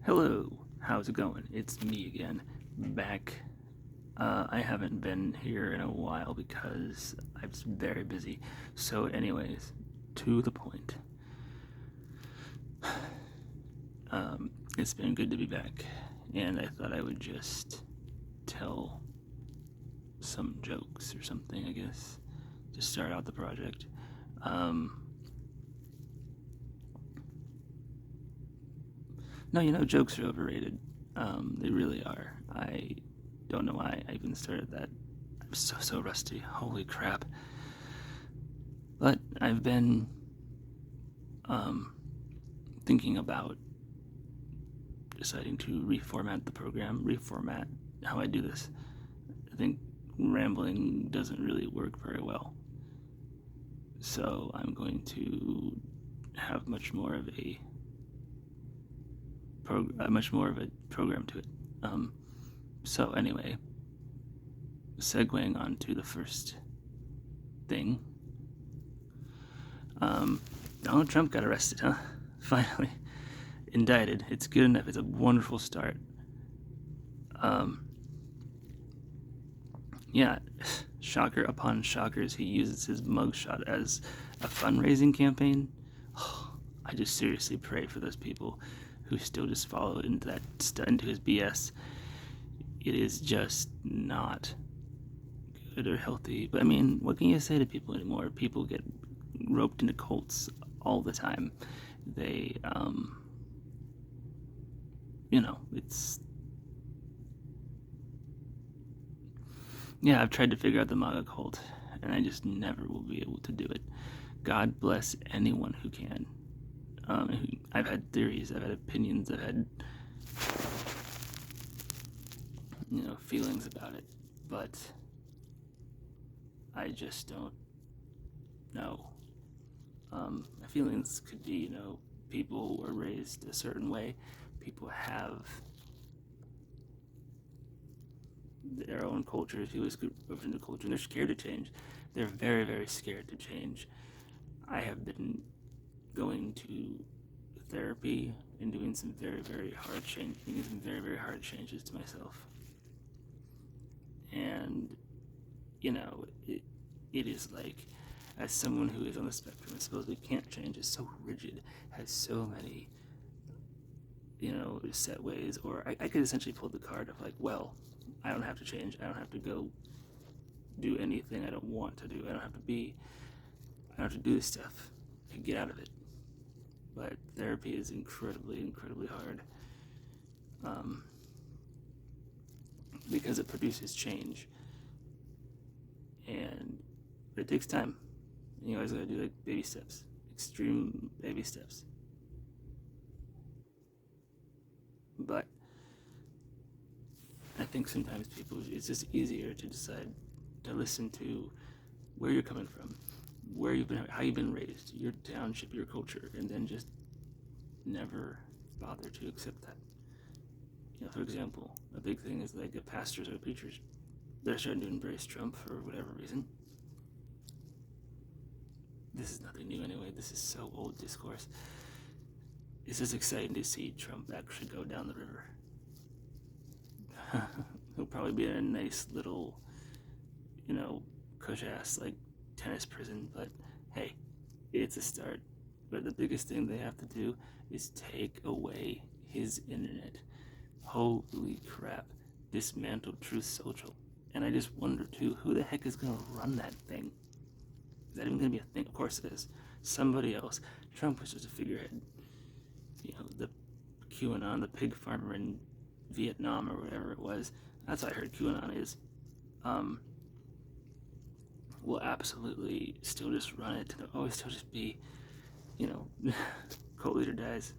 Hello, how's it going? It's me again, back. I haven't been here in a while because I was very busy. So, anyways, to the point. It's been good to be back, and I thought I would just tell some jokes or something, I guess, to start out the project. No, jokes are overrated. They really are. I don't know why I even started that. I'm so rusty. Holy crap. But I've been thinking about deciding to reformat the program, reformat how I do this. I think rambling doesn't really work very well. So I'm going to have much more of a program to it. So anyway, segueing on to the first thing. Donald Trump got arrested, huh? Finally indicted. It's good enough. It's a wonderful start. Yeah, shocker upon shockers, he uses his mugshot as a fundraising campaign. I just seriously pray for those people who still just follow into his BS. It is just not good or healthy. But I mean, what can you say to people anymore? People get roped into cults all the time. They, it's. Yeah, I've tried to figure out the MAGA cult, and I just never will be able to do it. God bless anyone who can. I've had theories, I've had opinions, I've had, feelings about it, but I just don't know. My feelings could be, people were raised a certain way, people have their own cultures, people grew up in the culture, and they're scared to change. They're very, very scared to change. I have been going to therapy and doing some very, very hard changes to myself. And, it is like, as someone who is on the spectrum and supposedly can't change, is so rigid, has so many, set ways, or I could essentially pull the card of like, well, I don't have to change, I don't have to go do anything I don't want to do, I don't have to do this stuff, I can get out of it. But therapy is incredibly hard, because it produces change, and it takes time. You always gotta do like baby steps, extreme baby steps. But I think sometimes it's just easier to decide to listen to where you're coming from, where you've been, how you've been raised, your township, your culture, and then just never bother to accept that. For example, a big thing is like pastors or preachers, they're starting to embrace Trump for whatever reason. This is nothing new anyway. This is so old discourse. It's just exciting to see Trump actually go down the river. He'll probably be in a nice little, cush ass like tennis prison, but hey, it's a start. But the biggest thing they have to do is take away his internet. Holy crap. Dismantle Truth Social. And I just wonder too, who the heck is gonna run that thing? Is that even gonna be a thing? Of course it is. Somebody else. Trump was just a figurehead. The QAnon, the pig farmer in Vietnam or whatever it was. That's what I heard QAnon is. Will absolutely still just run it. There'll always still just be, cult leader dies.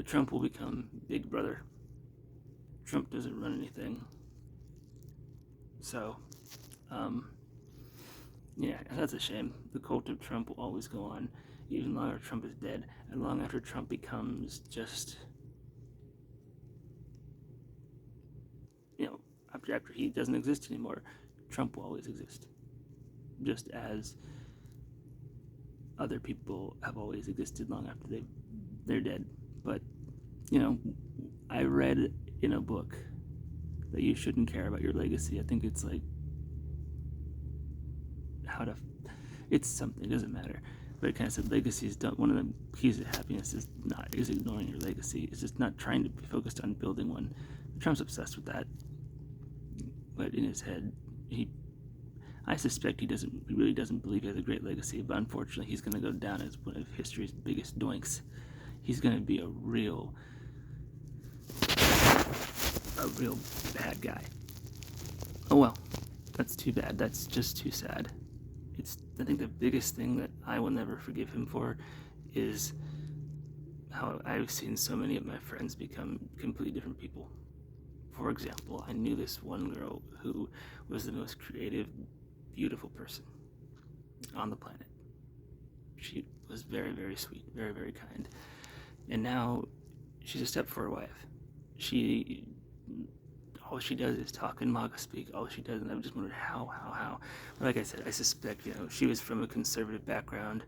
Trump will become Big Brother. Trump doesn't run anything. So, yeah, that's a shame. The cult of Trump will always go on, even long after Trump is dead, and long after Trump becomes just, after he doesn't exist anymore, Trump will always exist. Just as other people have always existed long after they're dead. But, I read in a book that you shouldn't care about your legacy. I think it's like it's something, it doesn't matter. But it kind of said legacy is done. One of the keys to happiness is ignoring your legacy. It's just not trying to be focused on building one. Trump's obsessed with that. But in his head, I suspect he really doesn't believe he has a great legacy, but unfortunately he's going to go down as one of history's biggest doinks. He's going to be a real bad guy. Oh well, that's too bad. That's just too sad. I think the biggest thing that I will never forgive him for is how I've seen so many of my friends become completely different people. For example, I knew this one girl who was the most creative, beautiful person on the planet. She was very, very sweet, very, very kind. And now she's a step-forward wife. All she does is talk in MAGA speak. All she does, and I just wondered how. But like I said, I suspect, she was from a conservative background.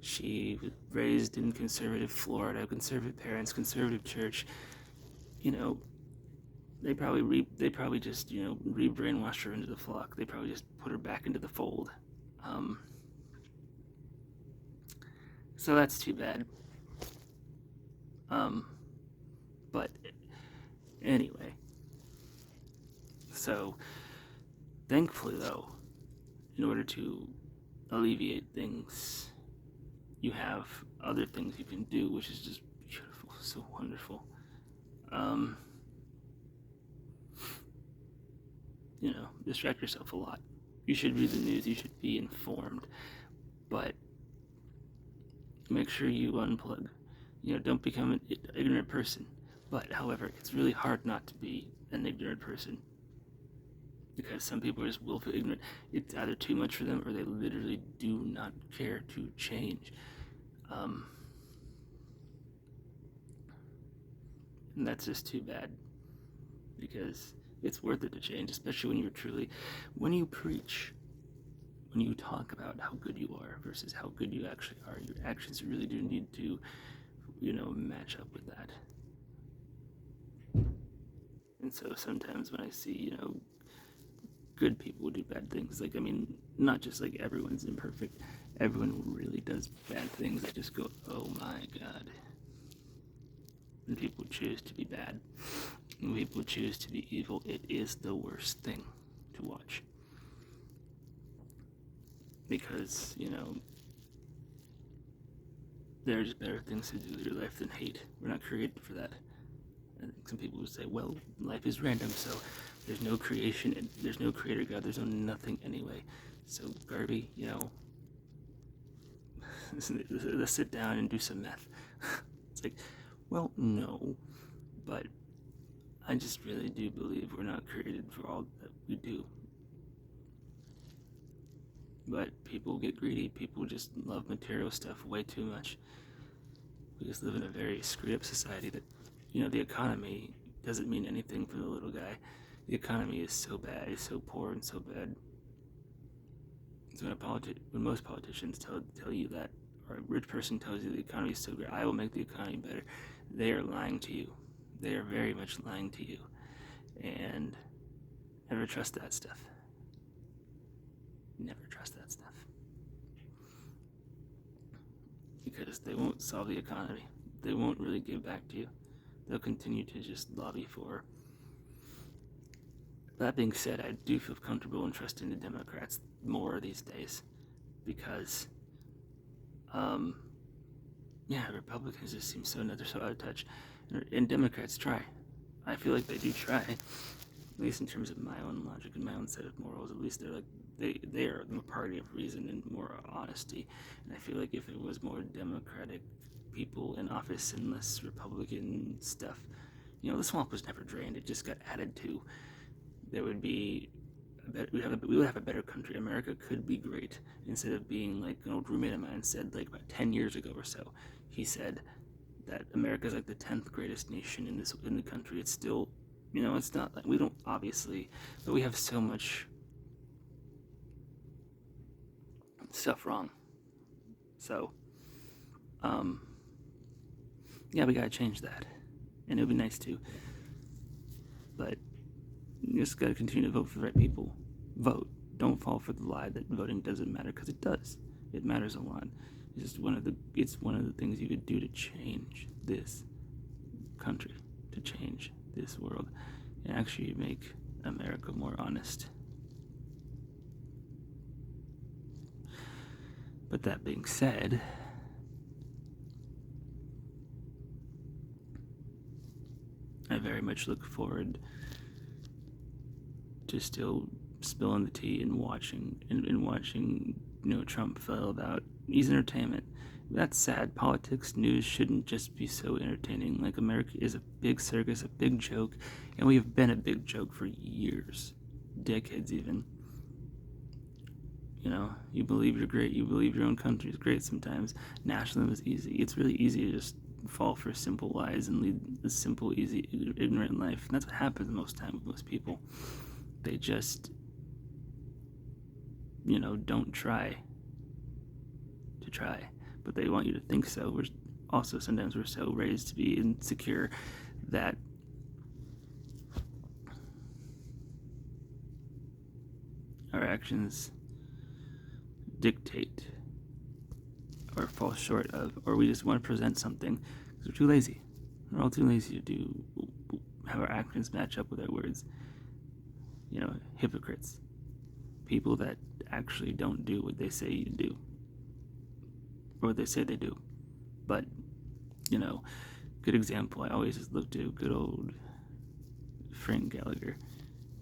She was raised in conservative Florida, conservative parents, conservative church. They probably just, re-brainwashed her into the flock. They probably just put her back into the fold. So that's too bad. But anyway. So, thankfully though, in order to alleviate things, you have other things you can do, which is just beautiful, so wonderful. Distract yourself a lot. You should read the news, you should be informed, but make sure you unplug. Don't become an ignorant person. But, however, it's really hard not to be an ignorant person, because some people are just willfully ignorant. It's either too much for them, or they literally do not care to change. And that's just too bad, because it's worth it to change, especially when you preach, when you talk about how good you are versus how good you actually are. Your actions really do need to, match up with that. And so sometimes when I see, good people do bad things, not just like everyone's imperfect, everyone really does bad things. I just go, oh my God. When people choose to be bad, when people choose to be evil, it is the worst thing to watch. Because, there's better things to do with your life than hate. We're not created for that. I think some people would say, well, life is random, so there's no creation, and there's no creator God, there's no nothing anyway. So, Garvey, let's sit down and do some math. It's like, well, no, but I just really do believe we're not created for all that we do. But people get greedy, people just love material stuff way too much. We just live in a very screwed up society that, the economy doesn't mean anything for the little guy. The economy is so bad, it's so poor and so bad. So when most politicians tell you that, or a rich person tells you the economy is so great, I will make the economy better, they are lying to you. They are very much lying to you. And never trust that stuff. Never trust that stuff. Because they won't solve the economy. They won't really give back to you. They'll continue to just lobby for. That being said, I do feel comfortable in trusting the Democrats more these days, because Republicans just seem they're so out of touch, and Democrats try. I feel like they do try, at least in terms of my own logic and my own set of morals. At least they are the party of reason and more honesty. And I feel like if it was more Democratic people in office and less Republican stuff, the swamp was never drained. It just got added to. There would be we would have a better country. America could be great, instead of being like an old roommate of mine said, like about 10 years ago or so. He said that America is like the 10th greatest nation in the country. It's still, it's not like we don't obviously, but we have so much stuff wrong. So, we gotta change that. and it would be nice too. But you just gotta continue to vote for the right people. Vote. Don't fall for the lie that voting doesn't matter, because it does. It matters a lot. It's one of the things you could do to change this country, to change this world, and actually make America more honest. But that being said, I very much look forward to still spilling the tea and watching Trump fail about. He's entertainment. That's sad. Politics, news shouldn't just be so entertaining. Like, America is a big circus, a big joke, and we have been a big joke for years, decades even. You believe you're great, you believe your own country is great sometimes. Nationalism is easy. It's really easy to just fall for simple lies and lead a simple, easy, ignorant life. And that's what happens most time with most people. They just, don't try to try, but they want you to think so. Sometimes we're so raised to be insecure that our actions dictate or fall short of, or we just want to present something because we're too lazy. We're all too lazy to have our actions match up with our words. Hypocrites. People that actually don't do what they say you do, or what they say they do. But, good example, I always just look to good old Frank Gallagher.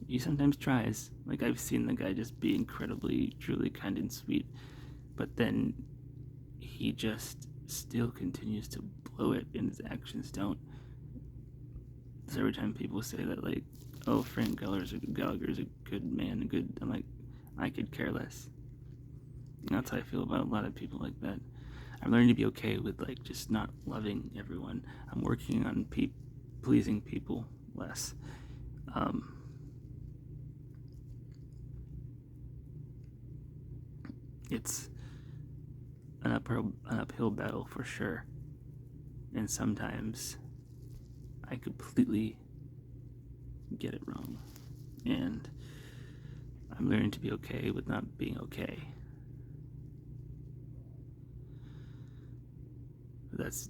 He sometimes tries. Like, I've seen the guy just be incredibly, truly kind and sweet, but then he just still continues to blow it, and his actions don't. So every time people say that, like, oh, Frank Gallagher's a good man, I'm like, I could care less. And that's how I feel about a lot of people like that. I'm learning to be okay with, like, just not loving everyone. I'm working on pleasing people less. It's an uphill battle for sure. And sometimes I completely get it wrong. And I'm learning to be okay with not being okay. That's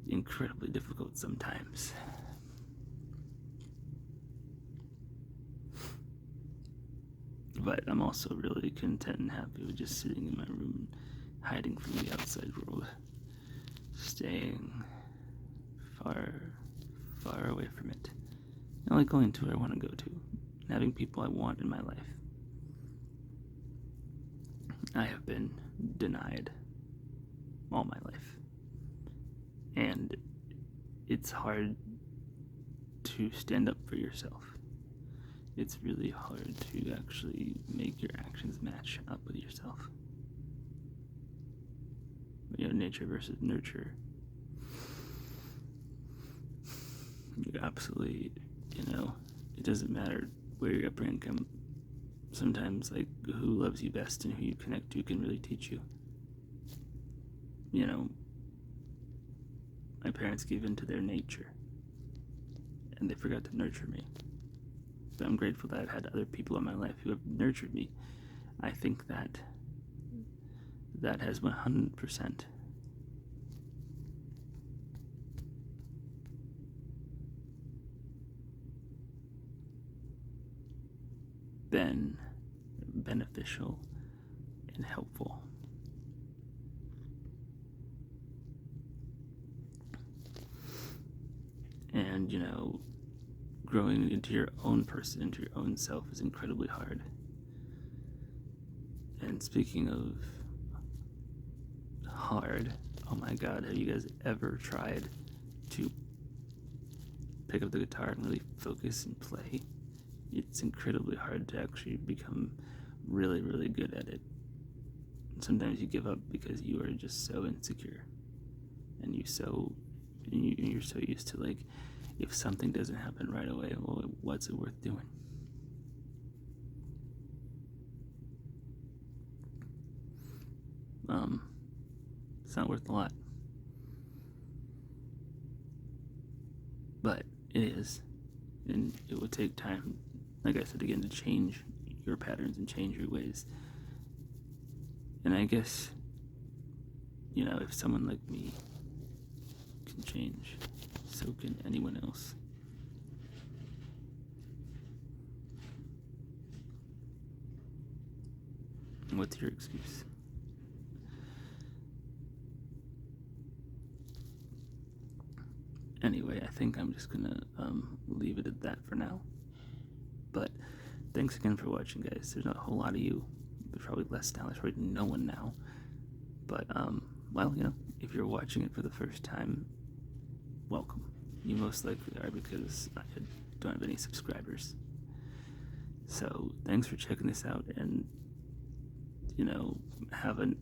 incredibly difficult sometimes. But I'm also really content and happy with just sitting in my room, hiding from the outside world, staying far, far away from it, and only going to where I want to go to, and having people I want in my life. I have been denied all my life, and it's hard to stand up for yourself. It's really hard to actually make your actions match up with yourself. Nature versus nurture. You absolutely, it doesn't matter where your upbringing comes. Sometimes, like, who loves you best and who you connect to can really teach you. My parents gave in to their nature, and they forgot to nurture me. But I'm grateful that I've had other people in my life who have nurtured me. I think that has 100% been beneficial and helpful. And, growing into your own person, into your own self is incredibly hard. And speaking of hard, oh my God, have you guys ever tried to pick up the guitar and really focus and play? It's incredibly hard to actually become really, really good at it. And sometimes you give up because you are just so insecure, and you're so used to, like, if something doesn't happen right away, well, what's it worth doing? It's not worth a lot. But it is, and it would take time, like I said again, to change your patterns and change your ways. And I guess, if someone like me can change, so can anyone else. What's your excuse? Anyway, I think I'm just gonna leave it at that for now. But thanks again for watching, guys. There's not a whole lot of you. There's probably less now. There's probably no one now. But well, if you're watching it for the first time, welcome. You most likely are, because I don't have any subscribers. So thanks for checking this out, and have an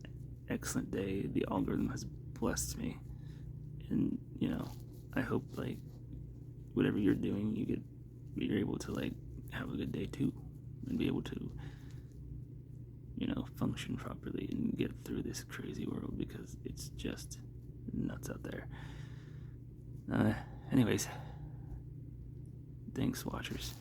excellent day. The algorithm has blessed me, and I hope whatever you're doing, you're able to have a good day too, and be able to function properly and get through this crazy world, because it's just nuts out there. Anyways, thanks, watchers.